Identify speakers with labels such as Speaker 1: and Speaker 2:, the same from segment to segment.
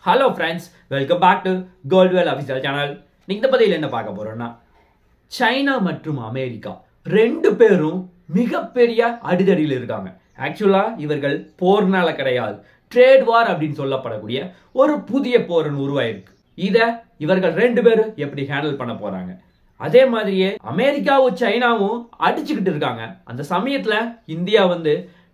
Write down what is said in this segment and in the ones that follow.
Speaker 1: Hello friends, welcome back to Goldwell official channel. இந்த பதிவில் என்ன பார்க்க போறோம்னா சைனா மற்றும் அமெரிக்கா ரெண்டு பேரும் மிகப்பெரிய அடிதடியில் இருக்காங்க. ஆக்சுவலா இவர்கள் போர்னால கிடையாது, ட்ரேட் வார் அப்படின்னு சொல்லப்படக்கூடிய ஒரு புதிய போர் உருவாயிருக்கு. இத இவர்கள் ரெண்டு பேரும் எப்படி ஹேண்டில் பண்ண போறாங்க? அதே மாதிரியே அமெரிக்காவும் சைனாவும் அடிச்சுக்கிட்டு இருக்காங்க. அந்த சமயத்துல இந்தியா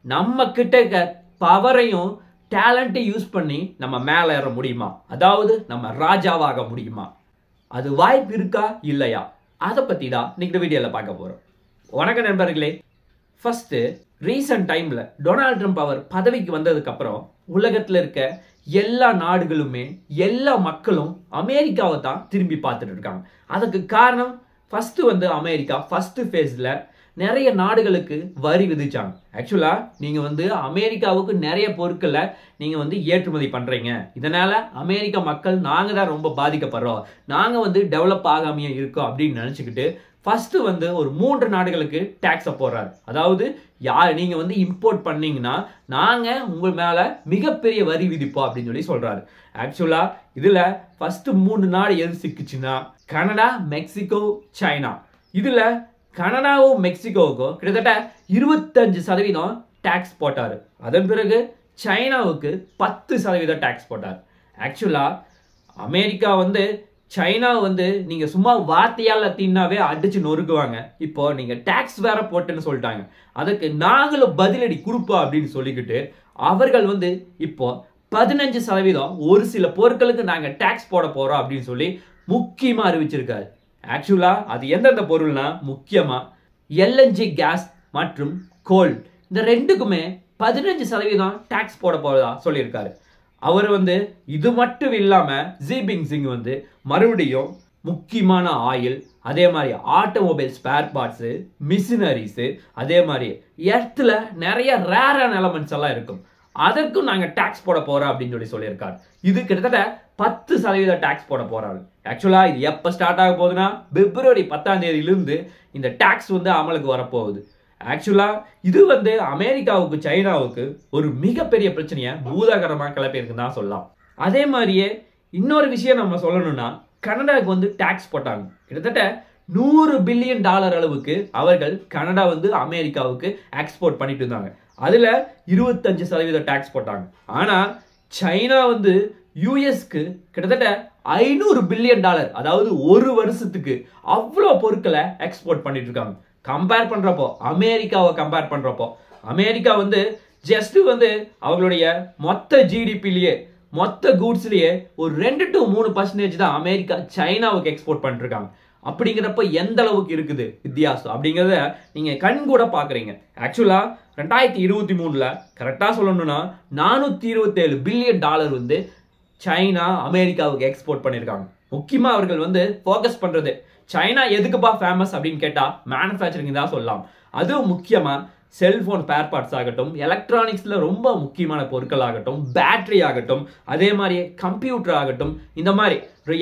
Speaker 1: நம்ம கிட்ட பவரையும் டேலண்ட்டை யூஸ் பண்ணி நம்ம மேல ஏற முடியுமா? அதாவது நம்ம ராஜாவாக முடியுமா? அது வாய்ப்பு இருக்கா இல்லையா? அதை பத்தி தான் இன்னைக்கு வீடியோல பார்க்க போறோம். வணக்கம் நண்பர்களே. ஃபர்ஸ்ட் ரீசன்ட் டைம்ல டொனால்ட் ட்ரம்ப் அவர் பதவிக்கு வந்ததுக்கு அப்புறம் உலகத்துல இருக்க எல்லா நாடுகளுமே எல்லா மக்களும் அமெரிக்காவை தான் திரும்பி பார்த்துட்டு இருக்காங்க. அதுக்கு காரணம் ஃபர்ஸ்ட் அமெரிக்கா ஃபர்ஸ்ட் ஃபேஸ்ல நிறைய நாடுகளுக்கு வரி விதிச்சாங்க. ஆக்சுவலா நீங்க அமெரிக்காவுக்கு நிறைய பொருட்களை நீங்க ஏற்றுமதி பண்றீங்க. இதனால அமெரிக்க மக்கள் நாங்க தான் ரொம்ப பாதிக்கப்படுறோம், நாங்க டெவலப் ஆகாமையே இருக்கோம் அப்படின்னு நினைச்சுக்கிட்டு ஃபர்ஸ்ட் ஒரு 3 நாடுகளுக்கு டாக்ஸ போடுறாரு. அதாவது நீங்க இம்போர்ட் பண்ணீங்கன்னா நாங்க உங்க மேல மிகப்பெரிய வரி விதிப்போம் அப்படின்னு சொல்றாரு. ஆக்சுவலா இதுல ஃபர்ஸ்ட் 3 நாடு எது சிக்குச்சுன்னா கனடா, மெக்சிகோ, சைனா. இதுல கனடாவும் மெக்சிகோவுக்கும் கிட்டத்தட்ட 25% டாக்ஸ் போட்டாரு. அதன் பிறகு சைனாவுக்கு 10% டாக்ஸ் போட்டார். ஆக்சுவலா அமெரிக்கா சைனா நீங்க சும்மா வார்த்தையால தீனாவே அடிச்சு நொறுக்குவாங்க. இப்போ நீங்க டாக்ஸ் வேற போட்டுன்னு சொல்லிட்டாங்க, அதுக்கு நாங்களும் பதிலடி கொடுப்போம் அப்படின்னு சொல்லிக்கிட்டு அவர்கள் இப்போ 15% ஒரு சில பொருட்களுக்கு நாங்க டாக்ஸ் போட போறோம் அப்படின்னு சொல்லி முக்கியமா அறிவிச்சிருக்காரு. ஆக்சுவலா அது எந்தெந்த பொருள்னா முக்கியமா எல்என்ஜி கேஸ் மற்றும் கோல், இந்த ரெண்டுக்குமே 15% டாக்ஸ் போட போறதா சொல்லியிருக்காரு. அவர் இது மட்டும் இல்லாம ஜிபிங்சிங் மறுபடியும் முக்கியமான ஆயில், அதே மாதிரி ஆட்டோமொபைல் ஸ்பேர் பார்ட்ஸ், மிஷினரிஸ், அதே மாதிரி எர்த்ல நிறைய ரேரான எலமெண்ட்ஸ் எல்லாம் இருக்கும், அதற்கும் நாங்க டாக்ஸ் போட போறோம் அப்படின்னு சொல்லியிருக்காரு. இது கிட்டத்தட்ட 10% டாக்ஸ் போட போறாரு. ஆக்சுவலா இது எப்ப ஸ்டார்ட் ஆக போகுதுன்னா பிப்ரவரி 10ஆம் தேதியிலிருந்து இந்த டாக்ஸ் அமலுக்கு வரப்போகுது. ஆக்சுவலா இது அமெரிக்காவுக்கு சைனாவுக்கு ஒரு மிகப்பெரிய பிரச்சனையை பூதாகரமா கிளப்பியிருக்குன்னு தான் சொல்லலாம். அதே மாதிரியே இன்னொரு விஷயம் நம்ம சொல்லணும்னா கனடாவுக்கு டாக்ஸ் போட்டாங்க. கிட்டத்தட்ட $100 பில்லியன் அளவுக்கு அவர்கள் கனடா அமெரிக்காவுக்கு எக்ஸ்போர்ட் பண்ணிட்டு இருந்தாங்க. அதுல 25% டாக்ஸ் போட்டாங்க. ஆனா சைனா யூஎஸ்க்கு கிட்டத்தட்ட $500 பில்லியன், அதாவது ஒரு வருஷத்துக்கு அவ்வளவு பொருட்களை எக்ஸ்போர்ட் பண்ணிட்டு இருக்காங்க. கம்பேர் பண்றப்போ அமெரிக்காவை கம்பேர் பண்றப்போ அமெரிக்கா ஜஸ்ட் அவங்களுடைய மொத்த ஜிடிபிலேயே மொத்த கூட்ஸ்லயே ஒரு 2 to 3% தான் அமெரிக்கா சைனாவுக்கு எக்ஸ்போர்ட் பண்ணிட்டு இருக்காங்க. அப்படிங்கிறப்ப எந்த அளவுக்கு இருக்குது வித்தியாசம் அப்படிங்கிறத நீங்க கண் கூட பாக்குறீங்க. ஆக்சுவலா 2023ல கரெக்டா சொல்லணும்னா $427 பில்லியன் சைனா அமெரிக்காவுக்கு எக்ஸ்போர்ட் பண்ணிருக்காங்க. முக்கியமா அவர்கள் ஃபோக்கஸ் பண்றது சைனா எதுக்குப்பா ஃபேமஸ் அப்படின்னு கேட்டா மேனுஃபேக்சரிங் தான் சொல்லலாம். அதுவும் முக்கியமா செல்போன் ஸ்பேர் பார்ட்ஸ் ஆகட்டும், எலக்ட்ரானிக்ஸ்ல ரொம்ப முக்கியமான பொருட்கள் ஆகட்டும், பேட்டரி ஆகட்டும், அதே மாதிரி கம்ப்யூட்டர் ஆகட்டும், இந்த மாதிரி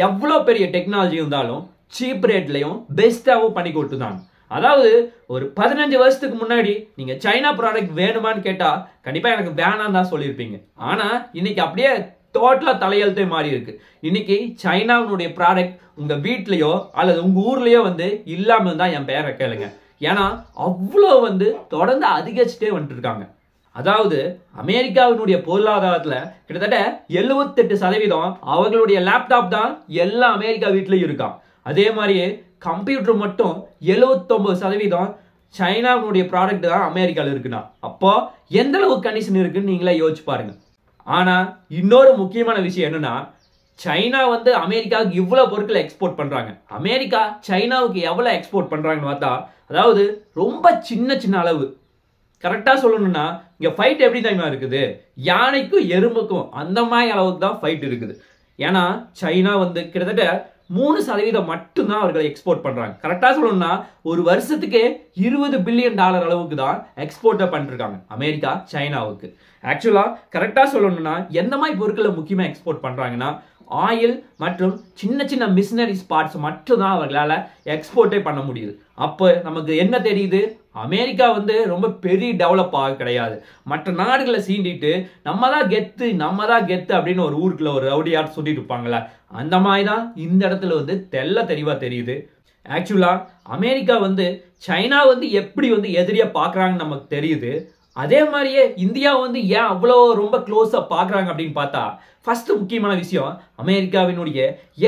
Speaker 1: எவ்வளவு பெரிய டெக்னாலஜி இருந்தாலும் சீப் ரேட்லயும் பெஸ்டாவும் பண்ணி கொடுத்துதான். அதாவது ஒரு 15 வருஷத்துக்கு முன்னாடி நீங்க சைனா ப்ராடக்ட் வேணுமான்னு கேட்டா கண்டிப்பா எனக்கு வேணாம் தான் சொல்லியிருப்பீங்க. ஆனா இன்னைக்கு அப்படியே டோட்டலா தலையெழுத்தே மாறி இருக்கு. இன்னைக்கு சைனாவுடைய ப்ராடக்ட் உங்க வீட்லயோ அல்லது உங்க ஊர்லயோ இல்லாம தான் என் பேரை கேளுங்க. ஏன்னா அவ்வளவு தொடர்ந்து அதிகரிச்சுட்டே வந்துட்டு இருக்காங்க. அதாவது அமெரிக்காவினுடைய பொருளாதாரத்துல கிட்டத்தட்ட 78% அவர்களுடைய லேப்டாப் தான் எல்லா அமெரிக்கா வீட்லயும் இருக்கான். அதே மாதிரியே கம்ப்யூட்டர் மட்டும் 79% சைனாவுடைய ப்ராடக்ட் தான் அமெரிக்கால இருக்குன்னா அப்போ எந்த அளவுக்கு கண்டிஷன் இருக்குன்னு நீங்களே யோசிச்சு பாருங்க. ஆனா இன்னொரு முக்கியமான விஷயம் என்னன்னா சைனா அமெரிக்காவுக்கு இவ்வளவு பொருட்களை எக்ஸ்போர்ட் பண்றாங்க. அமெரிக்கா சைனாவுக்கு எவ்வளவு எக்ஸ்போர்ட் பண்றாங்கன்னு பார்த்தா அதாவது ரொம்ப சின்ன சின்ன அளவு. கரெக்டா சொல்லணும்னா இங்க ஃபைட் எப்படி தான் இருக்குது, யானைக்கும் எறும்புக்கும் அந்த மாதிரி அளவுக்கு தான் ஃபைட் இருக்குது. ஏன்னா சைனா கிட்டத்தட்ட 3% மட்டும்தான் அவர்கள் எக்ஸ்போர்ட் பண்றாங்க. கரெக்டா சொல்லணும்னா ஒரு வருஷத்துக்கு $20 பில்லியன் அளவுக்கு தான் எக்ஸ்போர்ட் பண்ணிருக்காங்க அமெரிக்கா சைனாவுக்கு. ஆக்சுவலா கரெக்டா சொல்லணும்னா எந்த மாதிரி பொருட்களை முக்கியமா எக்ஸ்போர்ட் பண்றாங்கன்னா ஆயில் மற்றும் சின்ன சின்ன மிஷினரி பார்ட்ஸ் மட்டும் தான் அவர்களால எக்ஸ்போர்ட்டே பண்ண முடியுது. அப்போ நமக்கு என்ன தெரியுது, அமெரிக்கா வந்து ரொம்ப பெரிய டெவலப் ஆக கிடையாது. மற்ற நாடுகளை சீண்டிட்டு நம்ம தான் கெத்து அப்படின்னு ஒரு ஊருக்குள்ள ஒரு ரவுடியாட்டு சொல்லிட்டு இருப்பாங்களே, அந்த மாதிரி தான் இந்த இடத்துல வந்து தெளிவா தெரியுது. ஆக்சுவலா அமெரிக்கா வந்து சைனா வந்து எப்படி வந்து எதிரியா பாக்குறாங்கன்னு நமக்கு தெரியுது. அதே மாதிரியே இந்தியா வந்து ஏன் அவ்வளோ ரொம்ப க்ளோஸா பாக்குறாங்க அப்படின்னு பார்த்தா, ஃபர்ஸ்ட் முக்கியமான விஷயம், அமெரிக்காவினுடைய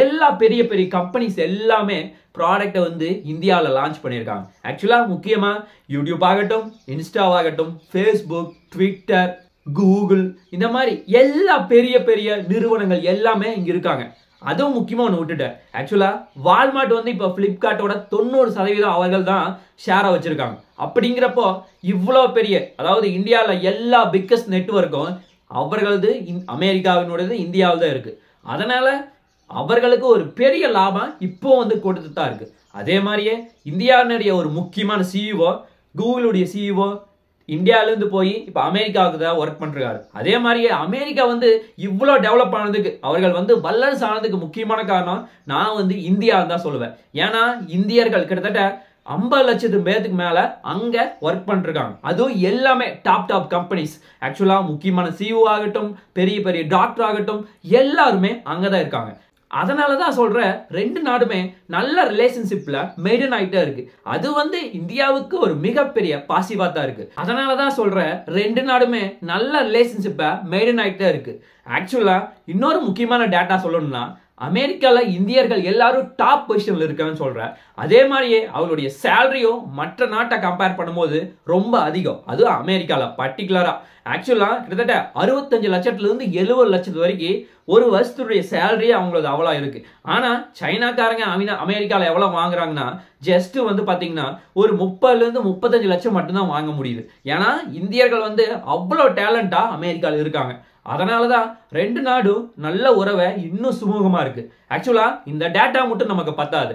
Speaker 1: எல்லா பெரிய பெரிய கம்பெனிஸ் எல்லாமே ப்ராடக்ட்டை வந்து இந்தியாவில் லான்ச் பண்ணியிருக்காங்க. ஆக்சுவலாக முக்கியமாக யூடியூப் ஆகட்டும், இன்ஸ்டாவாகட்டும், ஃபேஸ்புக், ட்விட்டர், கூகுள், இந்த மாதிரி எல்லா பெரிய பெரிய நிறுவனங்கள் எல்லாமே இங்கே இருக்காங்க. அதுவும் முக்கியமாக ஒன்று விட்டுட்டேன். ஆக்சுவலாக வால்மார்ட் வந்து இப்போ ஃப்ளிப்கார்ட்டோட 90% அவர்கள் தான் ஷேரை வச்சிருக்காங்க. அப்படிங்கிறப்போ இவ்வளோ பெரிய, அதாவது இந்தியாவில் எல்லா பிக்கஸ்ட் நெட்வொர்க்கும் அவர்களது அமெரிக்காவினுடையது இந்தியாவில் தான் இருக்கு. அதனால அவர்களுக்கு ஒரு பெரிய லாபம் இப்போ வந்து கொடுத்து தான் இருக்கு. அதே மாதிரியே இந்தியாவுடைய ஒரு முக்கியமான சிஇஓ, கூகுளுடைய சிஇஓ இந்தியாவிலேருந்து போய் இப்போ அமெரிக்காவுக்கு தான் ஒர்க் பண்ணுறாரு. அதே மாதிரியே அமெரிக்கா வந்து இவ்வளோ டெவலப் ஆனதுக்கு, அவர்கள் வந்து வல்லரசு ஆனதுக்கு முக்கியமான காரணம் நான் வந்து இந்தியாவை தான் சொல்லுவேன். ஏன்னா இந்தியர்கள் கிட்டத்தட்ட 50 லட்சத்துக்கு பேருக்கு மேல அங்க ஒர்க் பண்ணிருக்காங்க. அதுவும் எல்லாமே டாப் கம்பெனிஸ். ஆக்சுவலா முக்கியமான சிஇஓ ஆகட்டும், பெரிய பெரிய டாக்டர் ஆகட்டும், எல்லாருமே அங்கதான் இருக்காங்க. அதனாலதான் சொல்றேன், ரெண்டு நாடுமே நல்ல ரிலேஷன்ஷிப்ல மெயின்டைன் ஆயிட்டே இருக்கு. அது வந்து இந்தியாவுக்கு ஒரு மிகப்பெரிய பாசிட்டிவா தான் இருக்கு. அதனாலதான் சொல்றேன், ரெண்டு நாடுமே நல்ல ரிலேஷன்ஷிப்பை மெயின்டைன் ஆயிட்டே இருக்கு. ஆக்சுவலா இன்னொரு முக்கியமான டேட்டா சொல்லணும்னா, அமெரிக்கால இந்தியர்கள் எல்லாரும் டாப் பொசிஷன்ல இருக்கான்னு சொல்றேன். அதே மாதிரியே அவங்களுடைய சேலரியும் மற்ற நாட்டை கம்பேர் பண்ணும்போது ரொம்ப அதிகம். அதுவும் அமெரிக்கால பர்டிகுலரா ஆக்சுவலா கிட்டத்தட்ட 65 லட்சத்துல இருந்து 70 லட்சத்து வரைக்கும் ஒரு வருஷத்துடைய சேலரி அவங்களது அவ்வளோ இருக்கு. ஆனா சைனாக்காரங்க அமெரிக்கால எவ்வளவு வாங்குறாங்கன்னா, ஜஸ்ட் வந்து பாத்தீங்கன்னா ஒரு 30 இருந்து 35 லட்சம் மட்டும்தான் வாங்க முடியுது. ஏன்னா இந்தியர்கள் வந்து அவ்வளோ டேலண்டா அமெரிக்கால இருக்காங்க. அதனாலதான் ரெண்டு நாடும் நல்ல உறவை இன்னும் சுமூகமா இருக்கு. ஆக்சுவலா இந்த டேட்டா மட்டும் நமக்கு பத்தாது.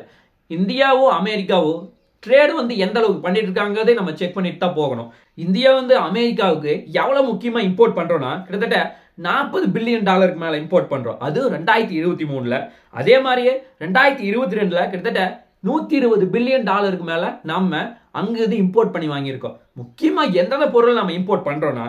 Speaker 1: இந்தியாவோ அமெரிக்காவோ ட்ரேடு வந்து எந்த அளவுக்கு பண்ணிட்டு இருக்காங்கறதை நம்ம செக் பண்ணிட்டு தான் போகணும். இந்தியா வந்து அமெரிக்காவுக்கு எவ்வளவு முக்கியமா இம்போர்ட் பண்றோம்னா, கிட்டத்தட்ட $40 பில்லியன் மேல இம்போர்ட் பண்றோம். அது 2023ல. அதே மாதிரியே 2022ல கிட்டத்தட்ட $120 பில்லியன் மேல நம்ம அங்கிருந்து இம்போர்ட் பண்ணி வாங்கியிருக்கோம். முக்கியமா எந்தெந்த பொருள் நம்ம இம்போர்ட் பண்றோம்னா,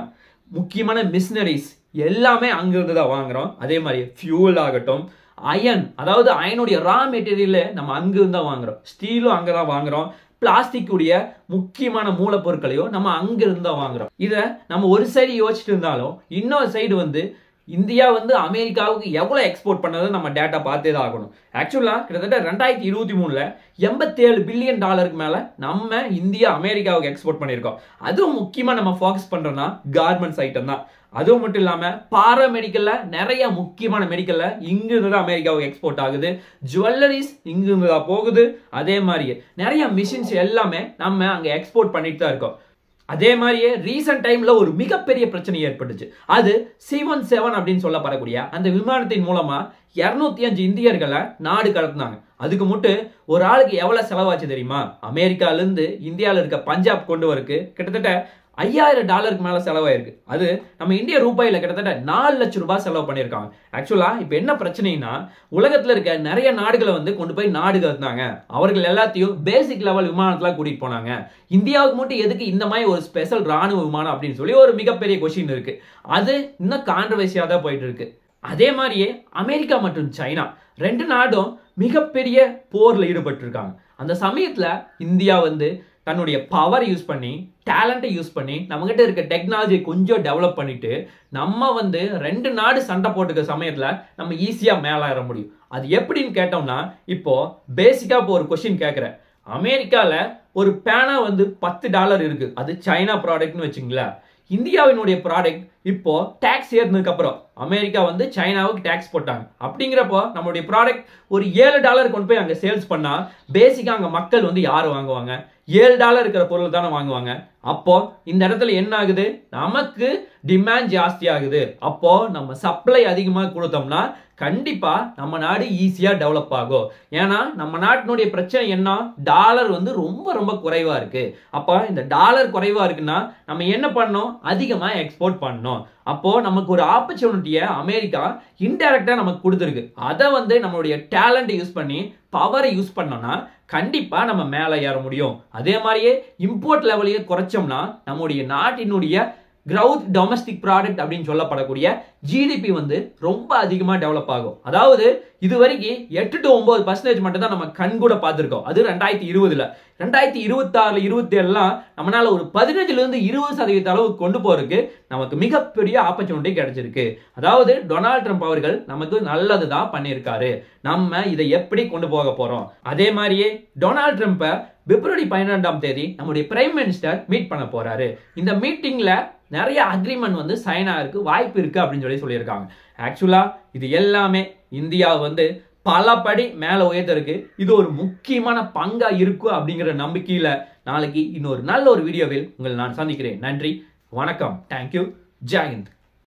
Speaker 1: முக்கியமான மிஷினரிஸ் எல்லாமே அங்கிருந்து தான் வாங்குறோம். அதே மாதிரி ஃபியூல் ஆகட்டும், அயன், அதாவது அயனுடைய ரா மெட்டீரியல் நம்ம அங்கிருந்து தான் வாங்குறோம். ஸ்டீலும் அங்கதான் வாங்குறோம். பிளாஸ்டிக் உடைய முக்கியமான மூலப்பொருட்களையும் நம்ம அங்கிருந்து தான் வாங்குறோம். இதை நம்ம ஒரு சைடு யோசிச்சுட்டு இருந்தாலும், இன்னொரு சைடு வந்து இந்தியா வந்து அமெரிக்காவுக்கு எவ்வளவு எக்ஸ்போர்ட் பண்ணது நம்ம டேட்டா பார்த்தே தான் ஆகணும். ஆக்சுவலா கிட்டத்தட்ட 2023ல $87 பில்லியன் மேல நம்ம இந்தியா அமெரிக்காவுக்கு எக்ஸ்போர்ட் பண்ணியிருக்கோம். அதுவும் முக்கியமா நம்ம ஃபோக்கஸ் பண்றோம்னா கார்மெண்ட்ஸ் ஐட்டம் தான். அதுவும் மட்டும் இல்லாம பாராமெடிக்கல்ல நிறைய முக்கியமான மெடிக்கல்ல இங்கிருந்து தான் அமெரிக்காவுக்கு எக்ஸ்போர்ட் ஆகுது. ஜுவல்லரிஸ் இங்கிருந்து தான் போகுது. அதே மாதிரியே நிறைய மிஷின்ஸ் எல்லாமே நம்ம அங்க எக்ஸ்போர்ட் பண்ணிட்டு தான் இருக்கோம். அதே மாதிரியே ரீசன்ட் டைம்ல ஒரு மிகப்பெரிய பிரச்சனை ஏற்பட்டுச்சு. அது C-17 அப்படின்னு சொல்லப்படக்கூடிய அந்த விமானத்தின் மூலமா 205 இந்தியர்களை நாடு கடத்தினாங்க. அதுக்கு மட்டும் ஒரு ஆளுக்கு எவ்வளவு செலவாச்சு தெரியுமா? அமெரிக்கால இருந்து இந்தியாவில் இருக்க பஞ்சாப் கொண்டு வரக்கு கிட்டத்தட்ட $5000 மேல செலவாயிருக்கு. அது நம்ம இந்திய ரூபாயில கிட்டத்தட்ட 4 லட்சம் ரூபாய் செலவு பண்ணியிருக்காங்க. ஆக்சுவலா இப்ப என்ன பிரச்சனைனா, உலகத்துல இருக்க நிறைய நாடுகளை வந்து கொண்டு போய் நாடு கடத்தினாங்க. அவர்கள் எல்லாத்தையும் பேசிக் லெவல் விமானத்துல கூட்டிட்டு போனாங்க. இந்தியாவுக்கு மட்டும் எதுக்கு இந்த மாதிரி ஒரு ஸ்பெஷல் ராணுவ விமானம் அப்படின்னு சொல்லி ஒரு மிகப்பெரிய கொஸ்டின் இருக்கு. அது இன்னும் கான்ட்ரவர்சியா தான் போயிட்டு இருக்கு. அதே மாதிரியே அமெரிக்கா மற்றும் சைனா ரெண்டு நாடும் மிகப்பெரிய போர்ல ஈடுபட்டு இருக்காங்க. அந்த சமயத்துல இந்தியா வந்து தன்னுடைய பவர் யூஸ் பண்ணி, டேலண்ட்டை யூஸ் பண்ணி, நம்மகிட்ட இருக்க டெக்னாலஜி கொஞ்சம் டெவலப் பண்ணிட்டு, நம்ம வந்து ரெண்டு நாடு சண்டை போட்டுக்க சமயத்துல நம்ம ஈஸியா மேல ஏற முடியும். அது எப்படின்னு கேட்டோம்னா, இப்போ பேசிக்கா இப்போ ஒரு கொஸ்டின் கேட்கிறேன். அமெரிக்கால ஒரு பேனா வந்து $10 இருக்கு. அது சைனா ப்ராடக்ட்னு வச்சுங்களேன். இந்தியாவினுடைய ப்ராடக்ட் இப்போ டாக்ஸ் ஏறினதுக்கு அப்புறம் அமெரிக்கா வந்து சைனாவுக்கு டாக்ஸ் போட்டாங்க. அப்படிங்கிறப்போ நம்மளுடைய ப்ராடக்ட் ஒரு $7 கொண்டு போய் அங்க சேல்ஸ் பண்ணா, பேசிக்கா அங்க மக்கள் வந்து யாரு வாங்குவாங்க? $7 இருக்கிற பொருள் தானே வாங்குவாங்க. அப்போ இந்த இடத்துல என்ன ஆகுது? நமக்கு டிமாண்ட் ஜாஸ்தி ஆகுது. அப்போ நம்ம சப்ளை அதிகமா கொடுத்தோம்னா கண்டிப்பா நம்ம நாடு ஈஸியா டெவலப் ஆகும். ஏன்னா நம்ம நாட்டினுடைய பிரச்சனை என்ன? டாலர் வந்து ரொம்ப ரொம்ப குறைவா இருக்கு. அப்ப இந்த டாலர் குறைவா இருக்குன்னா நம்ம என்ன பண்ணணும்? அதிகமா எக்ஸ்போர்ட் பண்ணணும். முடியும். அப்போ நமக்கு ஒரு ஆப்பர்ச்சுனிட்டியை அமெரிக்கா இன்டைரக்டா நமக்கு கொடுத்துருக்கு. அதை வந்து நம்மளுடைய டேலண்ட் யூஸ் பண்ணி பவரை யூஸ் பண்ணோம்னா கண்டிப்பா நம்ம மேல ஏற முடியும். அதே மாதிரியே இம்போர்ட் லெவலையே குறைச்சோம்னா நம்முடைய நாட்டினுடைய கிரவுத் டொமஸ்டிக் ப்ராடக்ட் அப்படின்னு சொல்லப்படக்கூடிய ஜிடிபி வந்து ரொம்ப அதிகமா டெவலப் ஆகும். அதாவது இது வரைக்கும் 8 to 9% மட்டும் தான் நம்ம கண் கூட பார்த்திருக்கோம். அது 2020ல. 2026 27லாம் நம்மளால ஒரு 15 to 20% அளவுக்கு கொண்டு போறதுக்கு நமக்கு மிகப்பெரிய ஆப்பர்ச்சுனிட்டி கிடைச்சிருக்கு. அதாவது டொனால்ட் ட்ரம்ப் அவர்கள் நமக்கு நல்லதுதான் பண்ணியிருக்காரு. நம்ம இதை எப்படி கொண்டு போக போறோம்? அதே மாதிரியே டொனால்ட் ட்ரம்ப்பை பிப்ரவரி 12ஆம் தேதி நம்முடைய பிரைம் மினிஸ்டர் மீட் பண்ண போறாரு. இந்த மீட்டிங்ல நிறைய அக்ரிமெண்ட் வந்து சைன் ஆகிறதுக்கு வாய்ப்பு இருக்கு அப்படின்னு சொல்லியிருக்காங்க. ஆக்சுவலா இது எல்லாமே இந்தியா வந்து பல படி மேல உயர்த்திருக்கு. இது ஒரு முக்கியமான பங்கா இருக்கும் அப்படிங்கிற நம்பிக்கையில நாளைக்கு இன்னொரு நல்ல ஒரு வீடியோவில் உங்களை நான் சந்திக்கிறேன். நன்றி, வணக்கம், தேங்க்யூ, ஜெய் ஹிந்த்.